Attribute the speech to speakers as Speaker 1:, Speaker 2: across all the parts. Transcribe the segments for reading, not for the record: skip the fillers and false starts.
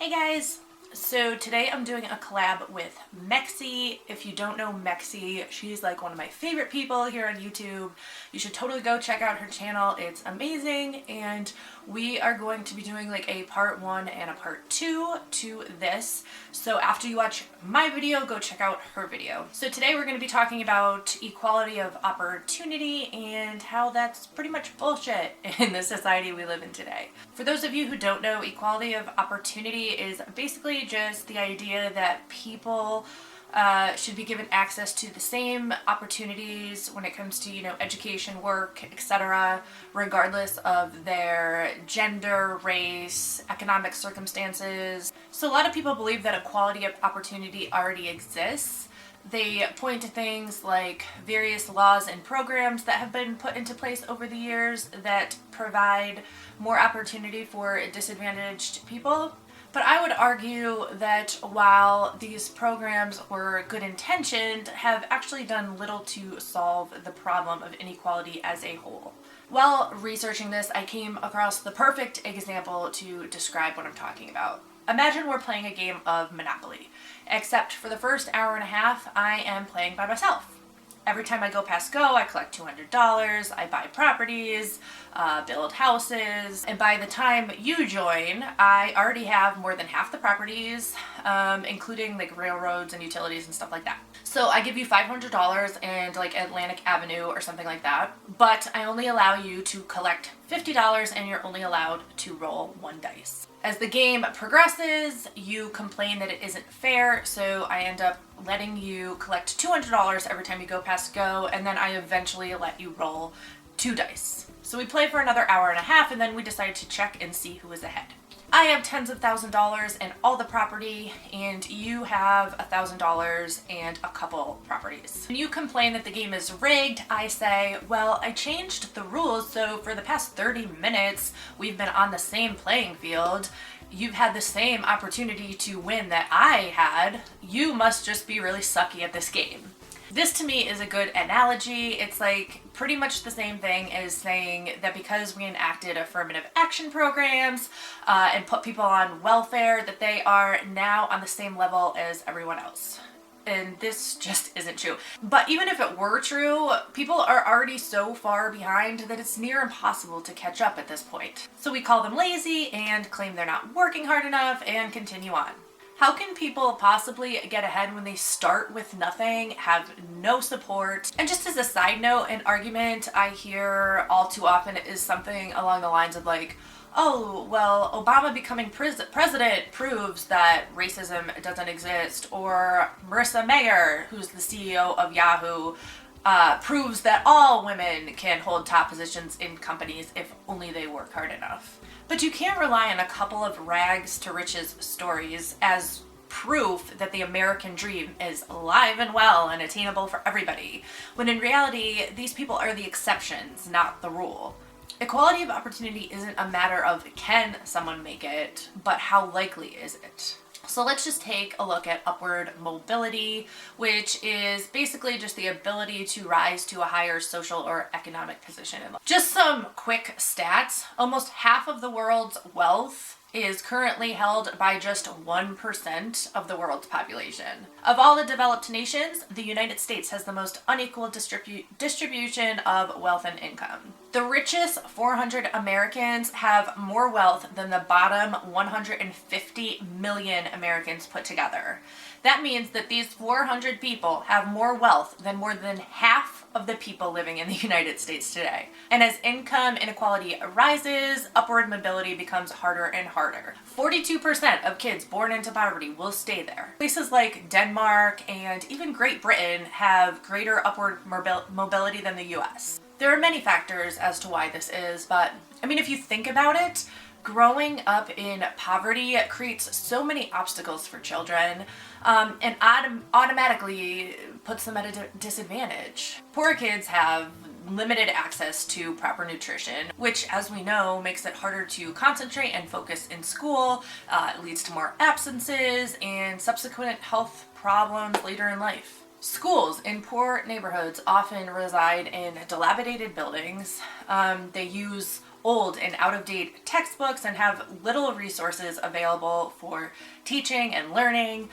Speaker 1: Hey guys! So today I'm doing a collab with Mexie. If you don't know Mexie, she's like one of my favorite people here on YouTube. You should totally go check out her channel. It's amazing, and we are going to be doing like a part 1 and a part 2 to this. So after you watch my video, go check out her video. So today we're going to be talking about equality of opportunity and how that's pretty much bullshit in the society we live in today. For those of you who don't know, equality of opportunity is basically just the idea that people should be given access to the same opportunities when it comes to, education, work, etc., regardless of their gender, race, economic circumstances. So a lot of people believe that equality of opportunity already exists. They point to things like various laws and programs that have been put into place over the years that provide more opportunity for disadvantaged people. But I would argue that while these programs were good intentioned, have actually done little to solve the problem of inequality as a whole. While researching this, I came across the perfect example to describe what I'm talking about. Imagine we're playing a game of Monopoly, except for the first hour and a half, I am playing by myself. Every time I go past go, I collect $200, I buy properties, build houses, and by the time you join, I already have more than half the properties, including like railroads and utilities and stuff like that. So I give you $500 and like Atlantic Avenue or something like that, but I only allow you to collect $50 and you're only allowed to roll 1 dice. As the game progresses, you complain that it isn't fair, so I end up letting you collect $200 every time you go past go, and then I eventually let you roll 2 dice. So we play for another hour and a half, and then we decide to check and see who is ahead. I have tens of $1,000s and all the property, and you have $1,000 and a couple properties. When you complain that the game is rigged, I say, well, I changed the rules, so for the past 30 minutes, we've been on the same playing field. You've had the same opportunity to win that I had. You must just be really sucky at this game. This to me is a good analogy. It's like pretty much the same thing as saying that because we enacted affirmative action programs and put people on welfare, that they are now on the same level as everyone else. And this just isn't true. But even if it were true, people are already so far behind that it's near impossible to catch up at this point. So we call them lazy and claim they're not working hard enough and continue on. How can people possibly get ahead when they start with nothing, have no support? And just as a side note, an argument I hear all too often is something along the lines of like, oh, well, Obama becoming president proves that racism doesn't exist, or Marissa Mayer, who's the CEO of Yahoo, proves that all women can hold top positions in companies if only they work hard enough. But you can't rely on a couple of rags to riches stories as proof that the American dream is alive and well and attainable for everybody, when in reality, these people are the exceptions, not the rule. Equality of opportunity isn't a matter of can someone make it, but how likely is it? So let's just take a look at upward mobility, which is basically just the ability to rise to a higher social or economic position in life. Just some quick stats. Almost half of the world's wealth is currently held by just 1% of the world's population. Of all the developed nations, the United States has the most unequal distribution of wealth and income. The richest 400 Americans have more wealth than the bottom 150 million Americans put together. That means that these 400 people have more wealth than more than half of the people living in the United States today. And as income inequality rises, upward mobility becomes harder and harder. 42% of kids born into poverty will stay there. Places like Denmark and even Great Britain have greater upward mobility than the US. There are many factors as to why this is, but I mean, if you think about it, growing up in poverty creates so many obstacles for children and automatically puts them at a disadvantage. Poor kids have limited access to proper nutrition, which, as we know, makes it harder to concentrate and focus in school. It leads to more absences and subsequent health problems later in life. Schools in poor neighborhoods often reside in dilapidated buildings. They use old and out-of-date textbooks and have little resources available for teaching and learning.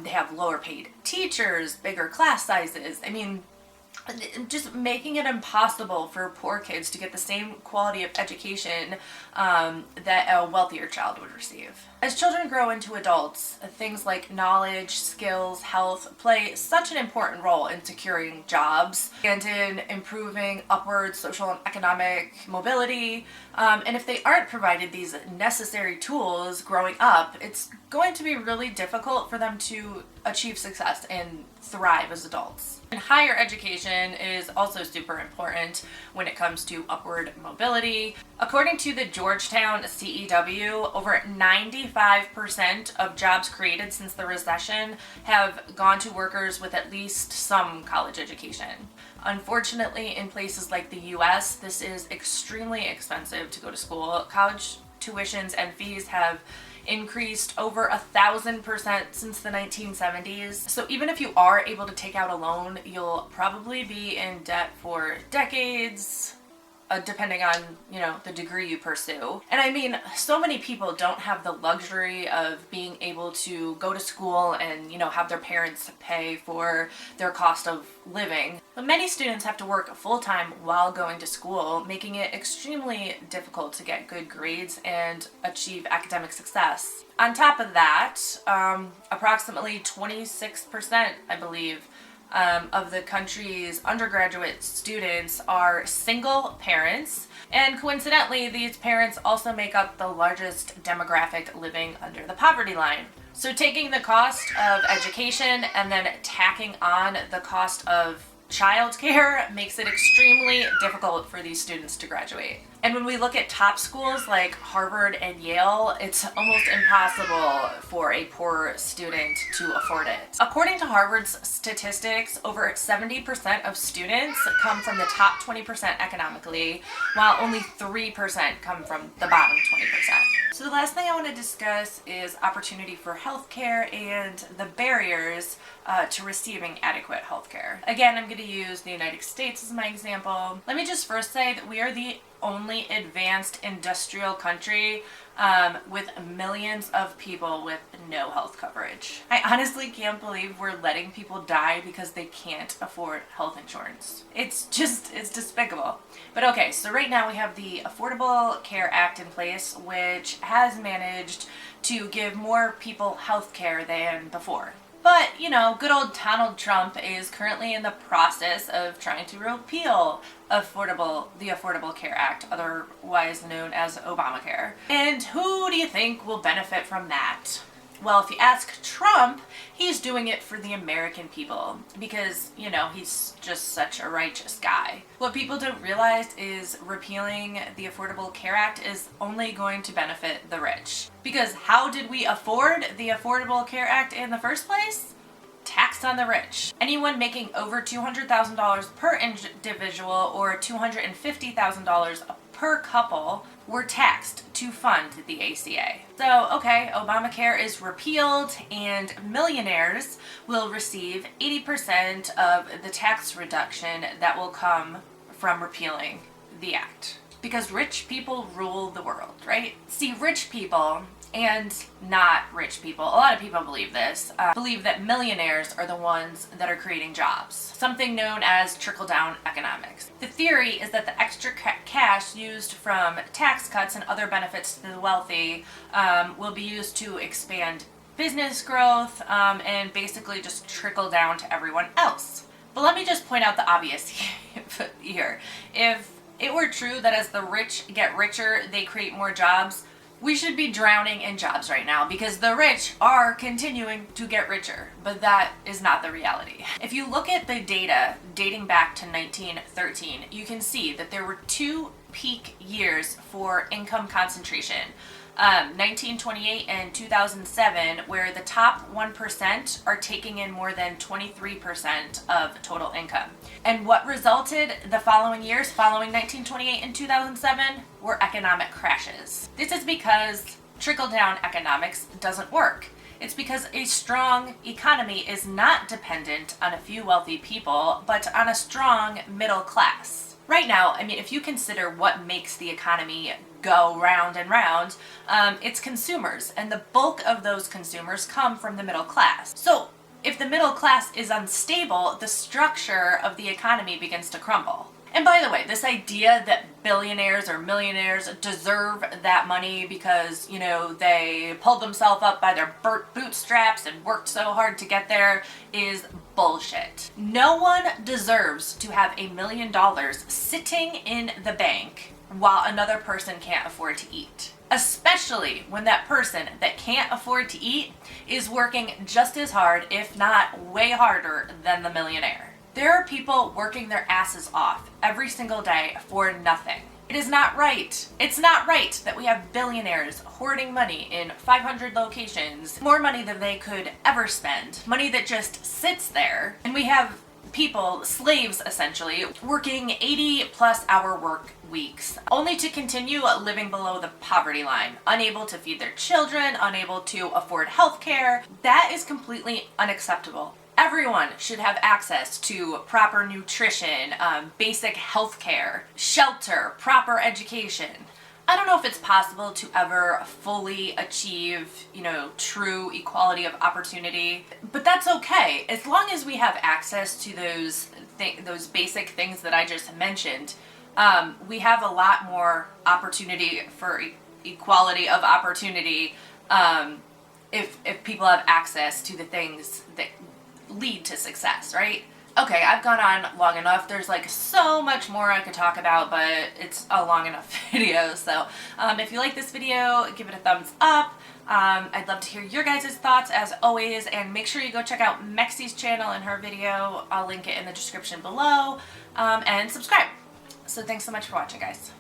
Speaker 1: They have lower paid teachers, bigger class sizes. I mean, just making it impossible for poor kids to get the same quality of education that a wealthier child would receive. As children grow into adults, things like knowledge, skills, health play such an important role in securing jobs and in improving upward social and economic mobility. And if they aren't provided these necessary tools growing up, it's going to be really difficult for them to achieve success and thrive as adults. And higher education is also super important when it comes to upward mobility. According to the Georgetown CEW, over 95% of jobs created since the recession have gone to workers with at least some college education. Unfortunately, in places like the US, this is extremely expensive to go to school. College tuitions and fees have increased over 1,000% since the 1970s. So even if you are able to take out a loan, you'll probably be in debt for decades, depending on, the degree you pursue. And I mean, so many people don't have the luxury of being able to go to school and, have their parents pay for their cost of living. But many students have to work full-time while going to school, making it extremely difficult to get good grades and achieve academic success. On top of that, approximately 26%, I believe, of the country's undergraduate students are single parents, and coincidentally, these parents also make up the largest demographic living under the poverty line. So taking the cost of education and then tacking on the cost of childcare makes it extremely difficult for these students to graduate. And when we look at top schools like Harvard and Yale, it's almost impossible for a poor student to afford it. According to Harvard's statistics, over 70% of students come from the top 20% economically, while only 3% come from the bottom 20%. So the last thing I want to discuss is opportunity for healthcare and the barriers to receiving adequate healthcare. Again, I'm going to use the United States as my example. Let me just first say that we are the only advanced industrial country with millions of people with no health coverage. I honestly can't believe we're letting people die because they can't afford health insurance. It's despicable. But okay, so right now we have the Affordable Care Act in place, which has managed to give more people health care than before. But, good old Donald Trump is currently in the process of trying to repeal the Affordable Care Act, otherwise known as Obamacare. And who do you think will benefit from that? Well, if you ask Trump, he's doing it for the American people because, he's just such a righteous guy. What people don't realize is repealing the Affordable Care Act is only going to benefit the rich. Because how did we afford the Affordable Care Act in the first place? Tax on the rich. Anyone making over $200,000 per individual or $250,000 per couple were taxed to fund the ACA. So, okay, Obamacare is repealed and millionaires will receive 80% of the tax reduction that will come from repealing the act. Because rich people rule the world, right? See, rich people and not rich people, a lot of people believe this, believe that millionaires are the ones that are creating jobs, something known as trickle-down economics. The theory is that the extra cash used from tax cuts and other benefits to the wealthy will be used to expand business growth and basically just trickle down to everyone else. But let me just point out the obvious here. If it were true that as the rich get richer, they create more jobs, we should be drowning in jobs right now because the rich are continuing to get richer, but that is not the reality. If you look at the data dating back to 1913, you can see that there were two peak years for income concentration. 1928 and 2007, where the top 1% are taking in more than 23% of total income. And what resulted the following years, following 1928 and 2007, were economic crashes. This is because trickle-down economics doesn't work. It's because a strong economy is not dependent on a few wealthy people, but on a strong middle class. Right now, I mean, if you consider what makes the economy go round and round, it's consumers, and the bulk of those consumers come from the middle class. So if the middle class is unstable, the structure of the economy begins to crumble. And by the way, this idea that billionaires or millionaires deserve that money because, you know, they pulled themselves up by their bootstraps and worked so hard to get there is bullshit. No one deserves to have $1 million sitting in the bank while another person can't afford to eat. Especially when that person that can't afford to eat is working just as hard, if not way harder, than the millionaire. There are people working their asses off every single day for nothing. It is not right. It's not right that we have billionaires hoarding money in 500 locations, more money than they could ever spend, money that just sits there, and we have people, slaves essentially, working 80+ hour work weeks, only to continue living below the poverty line, unable to feed their children, unable to afford health care. That is completely unacceptable. Everyone should have access to proper nutrition, basic health care, shelter, proper education. I don't know if it's possible to ever fully achieve, you know, true equality of opportunity, but that's okay. As long as we have access to those basic things that I just mentioned, we have a lot more opportunity for equality of opportunity if people have access to the things that lead to success, right? Okay, I've gone on long enough. There's like so much more I could talk about, but it's a long enough video. So if you like this video, give it a thumbs up. I'd love to hear your guys' thoughts as always, and make sure you go check out Mexie's channel and her video. I'll link it in the description below, and subscribe. So thanks so much for watching, guys.